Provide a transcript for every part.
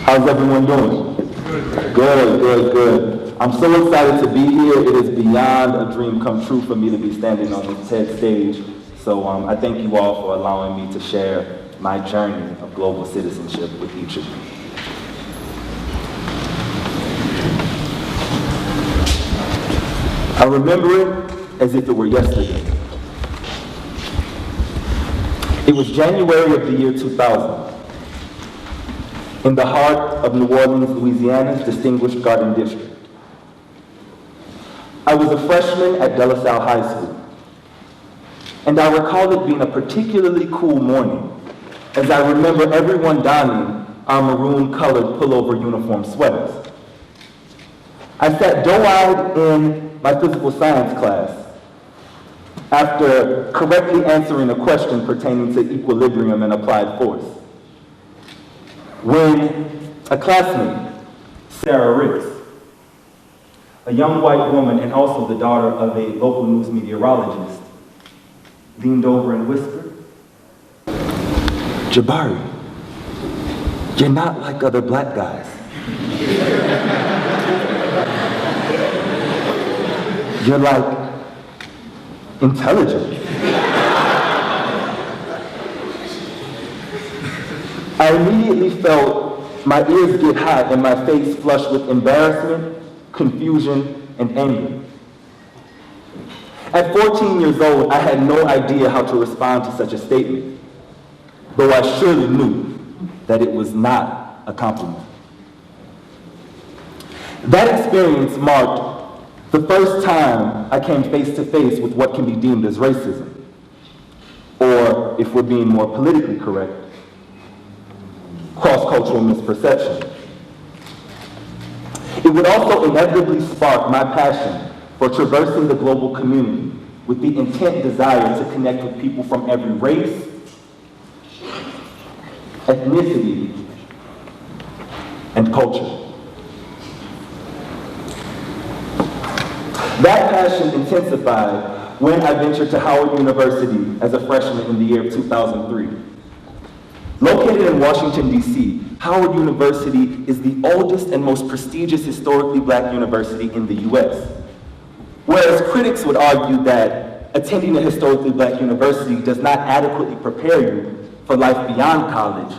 How's everyone doing? Good, good, good. I'm so excited to be here. It is beyond a dream come true for me to be standing on this TED stage. So I thank you all for allowing me to share my journey of global citizenship with each of you. I remember it as if it were yesterday. It was January of the year 2000. In the heart of New Orleans, Louisiana's distinguished Garden District. I was a freshman at De La Salle High School, and I recall it being a particularly cool morning, as I remember everyone donning our maroon-colored pullover uniform sweaters. I sat doe-eyed in my physical science class after correctly answering a question pertaining to equilibrium and applied force, when a classmate, Sarah Ricks, a young white woman and also the daughter of a local news meteorologist, leaned over and whispered, "Jabari, you're not like other black guys. You're like intelligent." I immediately felt my ears get hot and my face flush with embarrassment, confusion, and anger. At 14 years old, I had no idea how to respond to such a statement, though I surely knew that it was not a compliment. That experience marked the first time I came face to face with what can be deemed as racism, or, if we're being more politically correct, cross-cultural misperception. It would also inevitably spark my passion for traversing the global community with the intent desire to connect with people from every race, ethnicity, and culture. That passion intensified when I ventured to Howard University as a freshman in the year of 2003. Located in Washington, D.C., Howard University is the oldest and most prestigious historically black university in the U.S. Whereas critics would argue that attending a historically black university does not adequately prepare you for life beyond college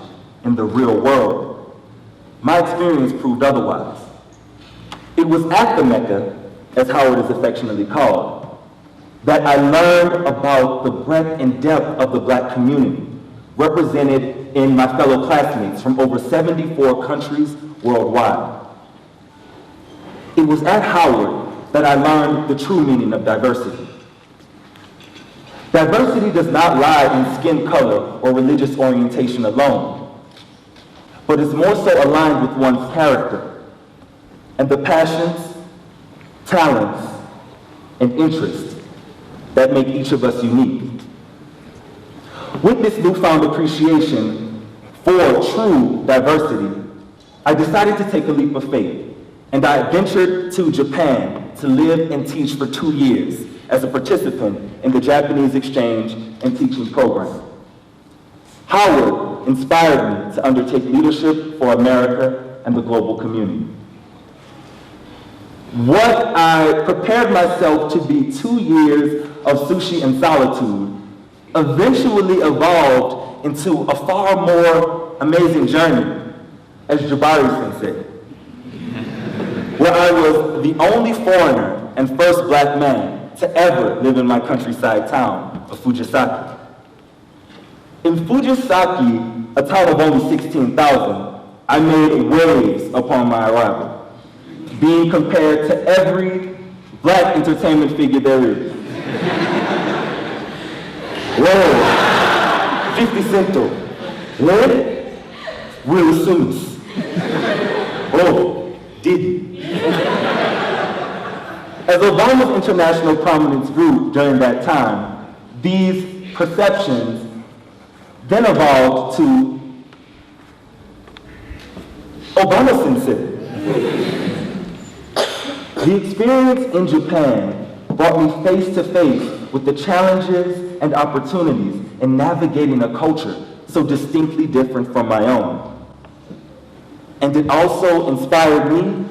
in the real world, my experience proved otherwise. It was at the Mecca, as Howard is affectionately called, that I learned about the breadth and depth of the black community, represented in my fellow classmates from over 74 countries worldwide. It was at Howard that I learned the true meaning of diversity. Diversity does not lie in skin color or religious orientation alone, but is more so aligned with one's character and the passions, talents, and interests that make each of us unique. With this newfound appreciation for true diversity, I decided to take a leap of faith, and I ventured to Japan to live and teach for 2 years as a participant in the Japanese exchange and teaching program. Howard inspired me to undertake leadership for America and the global community. What I prepared myself to be 2 years of sushi and solitude eventually evolved into a far more amazing journey, as Jabari said, where I was the only foreigner and first black man to ever live in my countryside town of Fujisaki. In Fujisaki, a town of only 16,000, I made waves upon my arrival, being compared to every black entertainment figure there is. Whoa, 50 Cento. What? Will Smith. Oh, Diddy. As Obama's international prominence grew during that time, these perceptions then evolved to Obama-sensei. The experience in Japan brought me face to face with the challenges and opportunities in navigating a culture so distinctly different from my own. And it also inspired me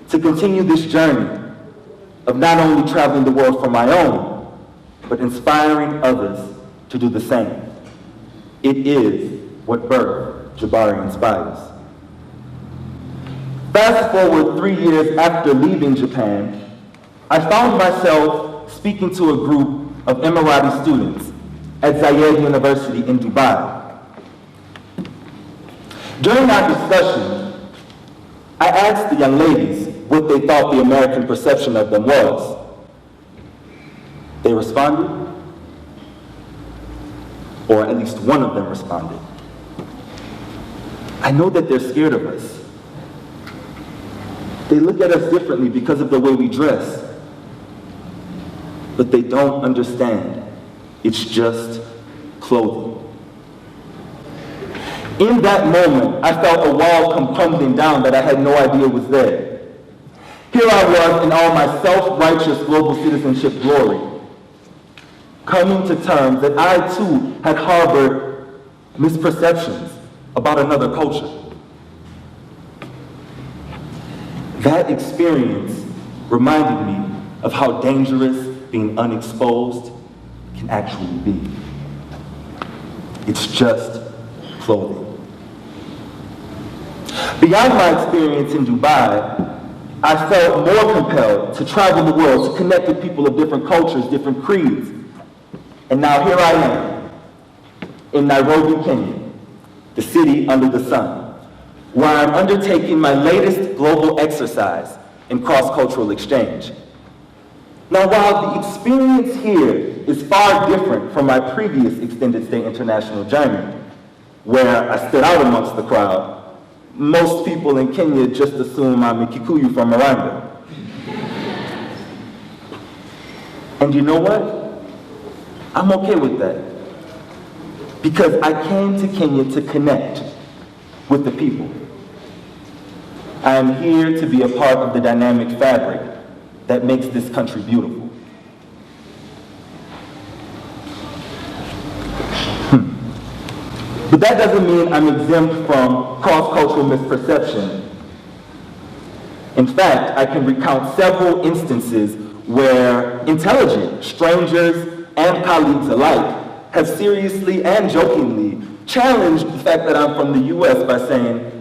to continue this journey of not only traveling the world for my own, but inspiring others to do the same. It is what birthed Jabari Inspires. Fast forward 3 years after leaving Japan, I found myself speaking to a group of Emirati students at Zayed University in Dubai. During our discussion, I asked the young ladies what they thought the American perception of them was. They responded, or at least one of them responded, "I know that they're scared of us. They look at us differently because of the way we dress, but they don't understand. It's just clothing." In that moment, I felt a wall come crumbling down that I had no idea was there. Here I was in all my self-righteous global citizenship glory, coming to terms that I too had harbored misperceptions about another culture. That experience reminded me of how dangerous being unexposed can actually be. It's just clothing. Beyond my experience in Dubai, I felt more compelled to travel the world, to connect with people of different cultures, different creeds. And now here I am, in Nairobi, Kenya, the city under the sun, where I'm undertaking my latest global exercise in cross-cultural exchange. Now, while the experience here is far different from my previous extended stay international journey, where I stood out amongst the crowd, most people in Kenya just assume I'm a Kikuyu from Rwanda. And you know what? I'm okay with that. Because I came to Kenya to connect with the people. I am here to be a part of the dynamic fabric that makes this country beautiful. But that doesn't mean I'm exempt from cross-cultural misperception. In fact, I can recount several instances where intelligent strangers and colleagues alike have seriously and jokingly challenged the fact that I'm from the US by saying,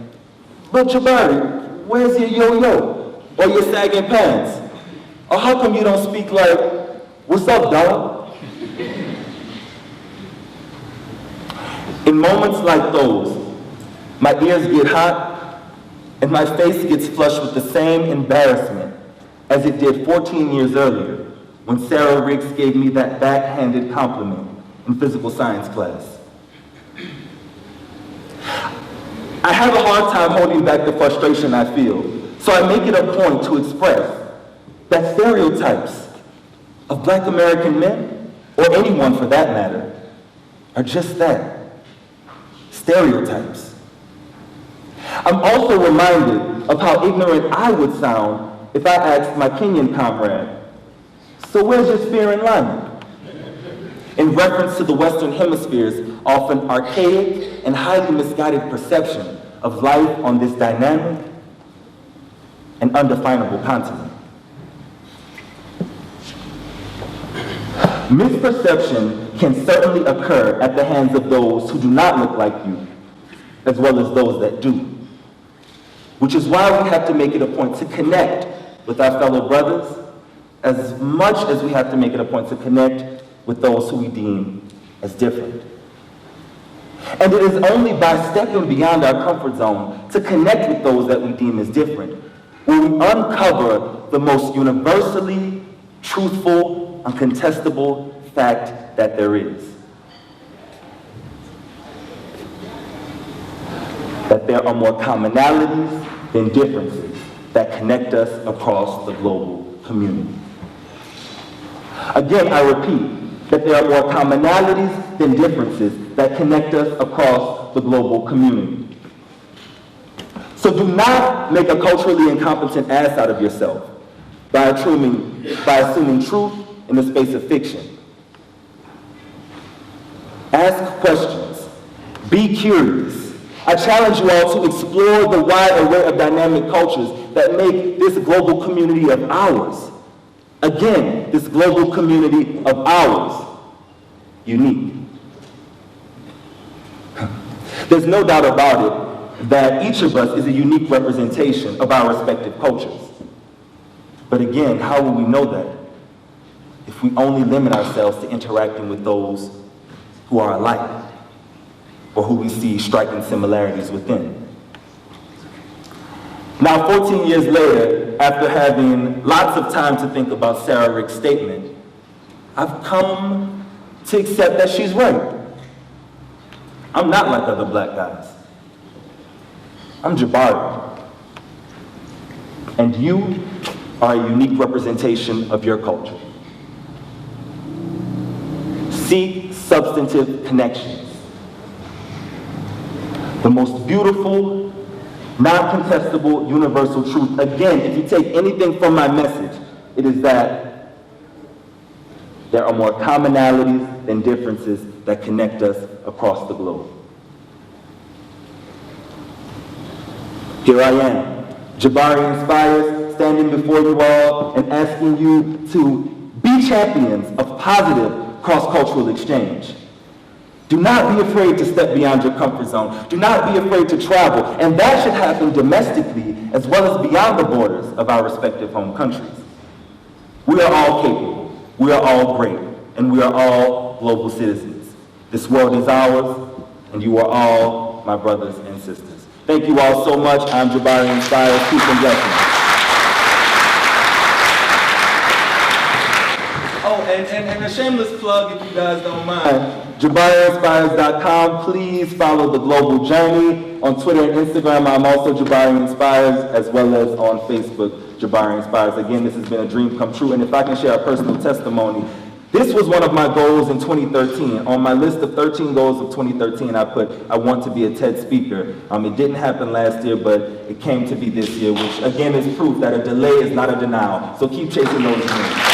"But Jabari, where's your yo-yo? Or your sagging pants? Or how come you don't speak like, what's up, dog?" In moments like those, my ears get hot and my face gets flushed with the same embarrassment as it did 14 years earlier when Sarah Riggs gave me that backhanded compliment in physical science class. I have a hard time holding back the frustration I feel, so I make it a point to express that stereotypes of Black American men, or anyone for that matter, are just that. Stereotypes. I'm also reminded of how ignorant I would sound if I asked my Kenyan comrade, "So where's your spear and lineman?" in reference to the Western Hemisphere's often archaic and highly misguided perception of life on this dynamic and undefinable continent. Misperception can certainly occur at the hands of those who do not look like you, as well as those that do. Which is why we have to make it a point to connect with our fellow brothers, as much as we have to make it a point to connect with those who we deem as different. And it is only by stepping beyond our comfort zone to connect with those that we deem as different will we uncover the most universally truthful, uncontestable fact that there is. That there are more commonalities than differences that connect us across the global community. Again, I repeat, that there are more commonalities than differences that connect us across the global community. So do not make a culturally incompetent ass out of yourself by assuming truth in the space of fiction. Ask questions, be curious, I challenge you all to explore the wide array of dynamic cultures that make this global community of ours, again, this global community of ours, unique. There's no doubt about it that each of us is a unique representation of our respective cultures. But again, how will we know that if we only limit ourselves to interacting with those who are alike, or who we see striking similarities within? Now, 14 years later, after having lots of time to think about Sarah Rick's statement, I've come to accept that she's right. I'm not like other black guys. I'm Jabari. And you are a unique representation of your culture. Seek substantive connections. The most beautiful, non-contestable, universal truth. Again, if you take anything from my message, it is that there are more commonalities than differences that connect us across the globe. Here I am, Jabari Inspires, standing before you all and asking you to be champions of positive cross-cultural exchange. Do not be afraid to step beyond your comfort zone. Do not be afraid to travel. And that should happen domestically as well as beyond the borders of our respective home countries. We are all capable. We are all great. And we are all global citizens. This world is ours, and you are all my brothers and sisters. Thank you all so much. I'm Jabari Inspires. Peace and blessings. Oh, and a shameless plug, if you guys don't mind. JabariInspires.com. Please follow the global journey. On Twitter and Instagram, I'm also Jabari Inspires, as well as on Facebook, Jabari Inspires. Again, this has been a dream come true. And if I can share a personal testimony, this was one of my goals in 2013. On my list of 13 goals of 2013, I put, I want to be a TED speaker. It didn't happen last year, but it came to be this year, which again is proof that a delay is not a denial. So keep chasing those dreams.